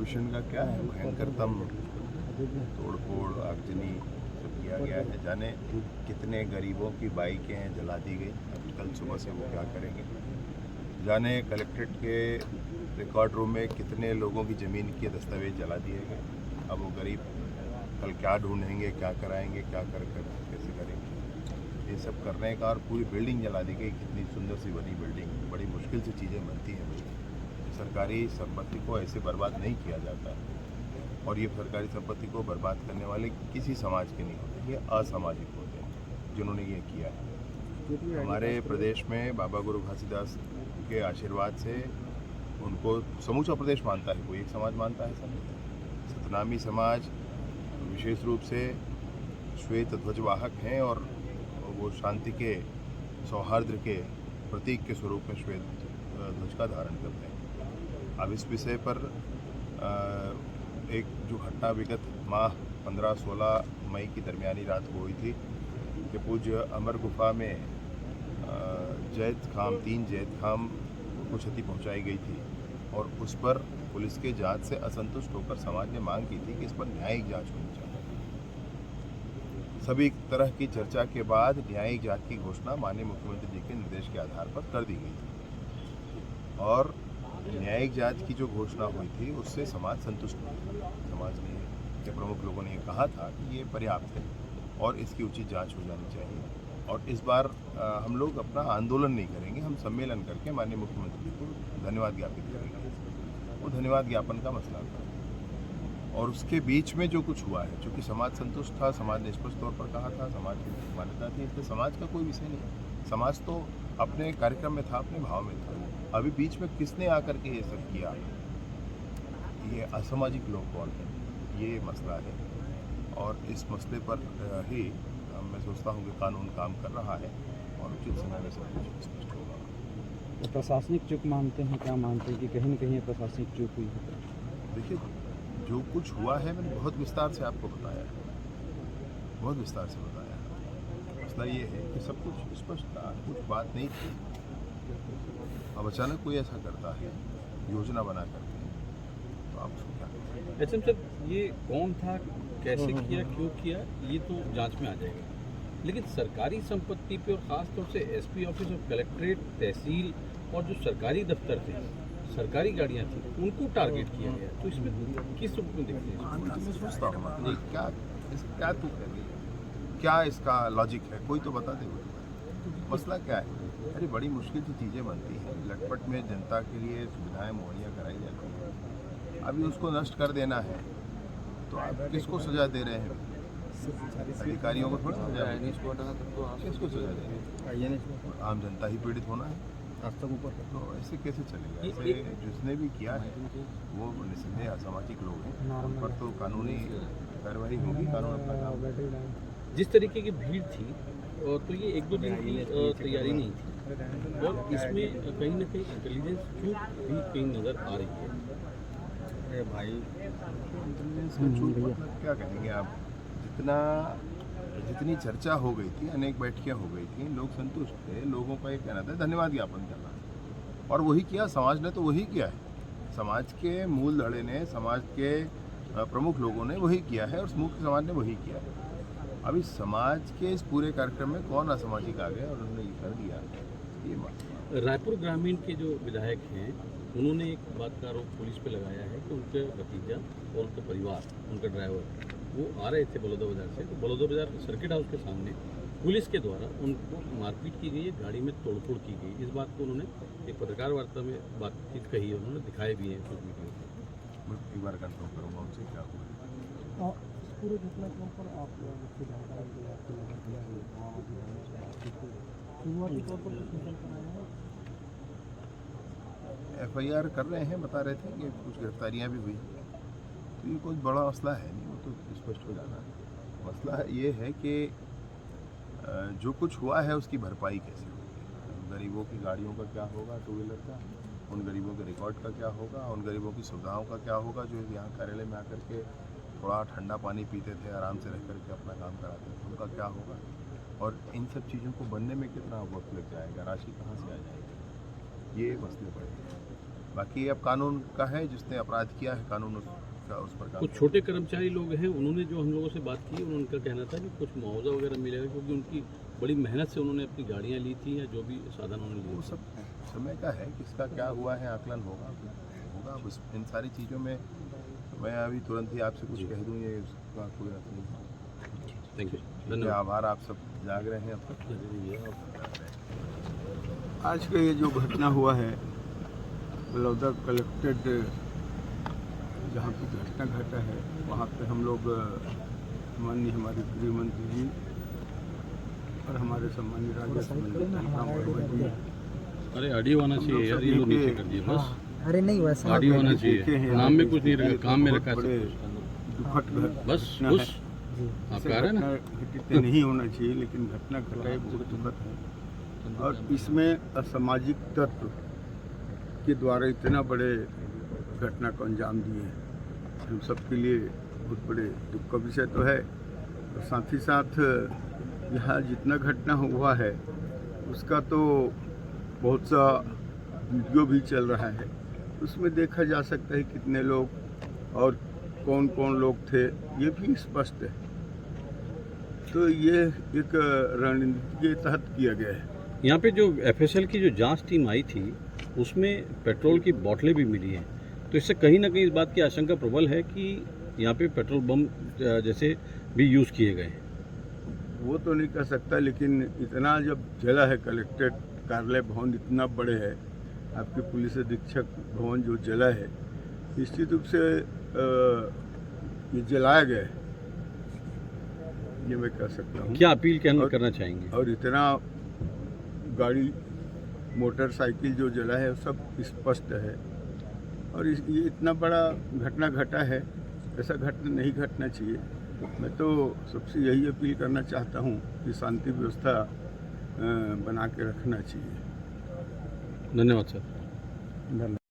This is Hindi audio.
प्रदूषण का क्या है, भयंकरतम तोड़फोड़ आगजनी सब किया गया है। जाने कितने गरीबों की बाइकें हैं जला दी गई। अभी कल सुबह से वो क्या करेंगे, जाने कलेक्ट्रेट के रिकॉर्ड रूम में कितने लोगों की ज़मीन के दस्तावेज जला दिए गए। अब वो गरीब कल क्या ढूंढेंगे, क्या कराएंगे, क्या कर कैसे करेंगे, ये सब करने का। और पूरी बिल्डिंग जला दी गई, कितनी सुंदर सी बनी बिल्डिंग, बड़ी मुश्किल से चीज़ें बनती हैं भाई। सरकारी संपत्ति को ऐसे बर्बाद नहीं किया जाता है। और ये सरकारी संपत्ति को बर्बाद करने वाले किसी समाज के नहीं होते, ये असामाजिक होते हैं जिन्होंने ये किया है। हमारे प्रदेश में बाबा गुरु घासीदास के आशीर्वाद से उनको समूचा प्रदेश मानता है, कोई एक समाज मानता है सब। सतनामी समाज विशेष रूप से श्वेत ध्वजवाहक हैं और वो शांति के, सौहार्द के प्रतीक के स्वरूप में श्वेत ध्वज का धारण करते हैं। अब इस विषय पर एक जो घटना विगत माह 15-16 मई की दरमियानी रात को हुई थी कि पूज्य अमर गुफा में तीन जैद खाम को क्षति पहुंचाई गई थी और उस पर पुलिस के जांच से असंतुष्ट होकर समाज ने मांग की थी कि इस पर न्यायिक जांच होनी चाहिए। सभी तरह की चर्चा के बाद न्यायिक जांच की घोषणा माननीय मुख्यमंत्री जी के निर्देश के आधार पर कर दी गई थी और न्यायिक जांच की जो घोषणा हुई थी उससे समाज संतुष्ट हुआ। समाज ने के प्रमुख लोगों ने कहा था कि ये पर्याप्त है और इसकी उचित जांच हो जानी चाहिए। और इस बार हम लोग अपना आंदोलन नहीं करेंगे, हम सम्मेलन करके माननीय मुख्यमंत्री जी को धन्यवाद ज्ञापित करेंगे। वो धन्यवाद ज्ञापन का मसला था और उसके बीच में जो कुछ हुआ है, चूँकि समाज संतुष्ट था, समाज ने स्पष्ट तौर पर कहा था, समाज की मान्यता थी, इसलिए समाज का कोई विषय नहीं। समाज तो अपने कार्यक्रम में था, अपने भाव में था। अभी बीच में किसने आकर के ये सब किया, ये असामाजिक लोग कौन है, ये मसला है। और इस मसले पर ही मैं सोचता हूँ कि कानून काम कर रहा है और उचित समय में सब कुछ स्पष्ट होगा। तो प्रशासनिक चूक मानते हैं, क्या मानते हैं कि कहीं न कहीं प्रशासनिक चूक हुई है? देखिए, जो कुछ हुआ है मैंने बहुत विस्तार से आपको बताया है, बहुत विस्तार से बताया है। मसला ये है कि सब कुछ स्पष्ट था, कुछ बात नहीं थी। अब अचानक कोई ऐसा करता है योजना बना करके, तो आप उसको क्या करें? एचएम साहब, ये कौन था, कैसे किया, क्यों किया, ये तो जांच में आ जाएगा। लेकिन सरकारी संपत्ति पे और ख़ास तौर से एसपी ऑफिस और कलेक्ट्रेट, तहसील और जो सरकारी दफ्तर थे, सरकारी गाड़ियाँ थी, उनको टारगेट किया गया। तो इसमें किस रूप में देखते हैं? मैं सोचता हूँ क्या तू कर रही है, क्या इसका लॉजिक है, कोई तो बता दे। मसला क्या है? अरे बड़ी मुश्किल से चीज़ें बनती हैं, लटपट में जनता के लिए सुविधाएं मुहैया कराई जाती हैं। अभी उसको नष्ट कर देना है तो आप किसको सजा दे रहे हैं? अधिकारियों को थोड़ा सजा दे रहे हैं, किसको सजा दे रहे हैं? आम जनता ही पीड़ित होना है। तो ऐसे कैसे चलेगा? ऐसे जिसने भी किया है वो निस्संदेह असामाजिक लोग हैं, उन पर तो कानूनी कार्रवाई होगी, कानून अपना काम करेगा। जिस तरीके की भीड़ थी तो ये 1-2 दिन की तैयारी नहीं थी और इसमें कहीं ना कहीं इंटेलिजेंस चूक भी कहीं नज़र आ रही है। अरे भाई, क्या कहेंगे आप? जितनी चर्चा हो गई थी, अनेक बैठकें हो गई थी, लोग संतुष्ट थे, लोगों का ये कहना था धन्यवाद ज्ञापन करना, और वही किया समाज ने। तो वही किया है समाज के मूल धड़े ने, समाज के प्रमुख लोगों ने वही किया है और मुख्य समाज ने वही किया है। अभी समाज के इस पूरे कार्यक्रम में कौन असामाजिक आ गया और उन्होंने ये कर दिया, ये मत। रायपुर ग्रामीण के जो विधायक हैं, उन्होंने एक बात का आरोप पुलिस पे लगाया है कि उनके भतीजा और उनका परिवार, उनका ड्राइवर, वो आ रहे थे बलौदा बाजार से, तो बलौदा बाजार सर्किट हाउस के सामने पुलिस के द्वारा उनको मारपीट की गई है, गाड़ी में तोड़फोड़ की गई। इस बात को उन्होंने एक पत्रकार वार्ता में बातचीत कही है, उन्होंने दिखाए भी हैं कुछ वीडियो। मैं एक बार कंफर्म करूँगा उनसे क्या हुआ। पूरे घटनाक्रम पर आप मुख्य जानकारी जो आपको नजर दिया है, शुरुआती तौर पर कुछ निकल कर आया है? FIR कर रहे हैं, बता रहे थे कि कुछ गिरफ्तारियां भी हुई, तो ये कोई बड़ा मसला है नहीं, वो तो स्पष्ट हो जाना है। मसला ये है कि जो कुछ हुआ है उसकी भरपाई कैसे होगी। गरीबों की गाड़ियों का क्या होगा, 2 व्हीलर का, उन गरीबों के रिकॉर्ड का क्या होगा, उन गरीबों की सुविधाओं का क्या होगा जो यहाँ कार्यालय में आकर के थोड़ा ठंडा पानी पीते थे, आराम से रह करके अपना काम कराते थे, उनका क्या होगा। और इन सब चीज़ों को बनने में कितना वक्त लग जाएगा, राशि कहाँ से आ जाएगी, ये मसले पड़े। बाकी अब कानून का है, जिसने अपराध किया है कानून उसका उस पर कुछ छोटे कर्मचारी लोग हैं, उन्होंने जो हम लोगों से बात की, उनका कहना था कि कुछ मुआवजा वगैरह मिलेगा, क्योंकि उनकी बड़ी मेहनत से उन्होंने अपनी गाड़ियाँ ली थी या जो भी साधन उन्होंने लिए वो थे। सब समय का है, किसका क्या हुआ है आकलन होगा अब इन सारी चीज़ों में मैं अभी तुरंत ही आपसे कुछ कह दूँ, ये उसका कोई अर्थ नहीं। थैंक यू, धन्यवाद, धन्यवाद। आभार, आप सब जाग रहे हैं अब तक। आज का ये जो घटना हुआ है बलौदा कलेक्टेड, जहाँ की घटना घटा है, वहाँ पे हम लोग माननीय हमारे गृह मंत्री जी और हमारे सम्मानीय राजस्व मंत्री राम वर्मा जी, अरे ऑडियो आना चाहिए यार, ये लोग नीचे कर दिए बस। अरे नहीं वैसा ऑडियो आना देखे चाहिए, हैं, नाम में कुछ नहीं रखा, काम में रखा है बड़े सब कुछ। दुखद बस घटना उस है। आप ऐसे कह रहे हैं ना, घटना घटित नहीं होना चाहिए, लेकिन घटना घटा है, बहुत दुखद है। और इसमें असामाजिक तत्व के द्वारा इतना बड़े घटना को अंजाम दिए हैं, हम सबके लिए बहुत बड़े दुख का विषय तो है। और साथ ही साथ यहाँ जितना घटना हुआ है उसका तो बहुत सा वीडियो भी चल रहा है, उसमें देखा जा सकता है कितने लोग और कौन कौन लोग थे, ये भी स्पष्ट है। तो ये एक रणनीति के तहत किया गया है। यहाँ पे जो एफएसएल की जो जांच टीम आई थी, उसमें पेट्रोल की बोतलें भी मिली हैं, तो इससे कहीं ना कहीं इस बात की आशंका प्रबल है कि यहाँ पे पेट्रोल बम जैसे भी यूज़ किए गए हैं। वो तो नहीं कह सकता, लेकिन इतना जब जला है, कलेक्ट्रेट कार्यालय भवन इतना बड़े है, आपके पुलिस अधीक्षक भवन जो जला है, निश्चित रूप से ये जलाया गया है, ये मैं कह सकता हूँ। क्या अपील करना चाहेंगे? और इतना गाड़ी मोटरसाइकिल जो जला है सब स्पष्ट है। और ये इतना बड़ा घटना घटा है, ऐसा घटना नहीं घटना चाहिए। मैं तो सबसे यही अपील करना चाहता हूँ कि शांति व्यवस्था बना के रखना चाहिए। धन्यवाद सर। धन्यवाद।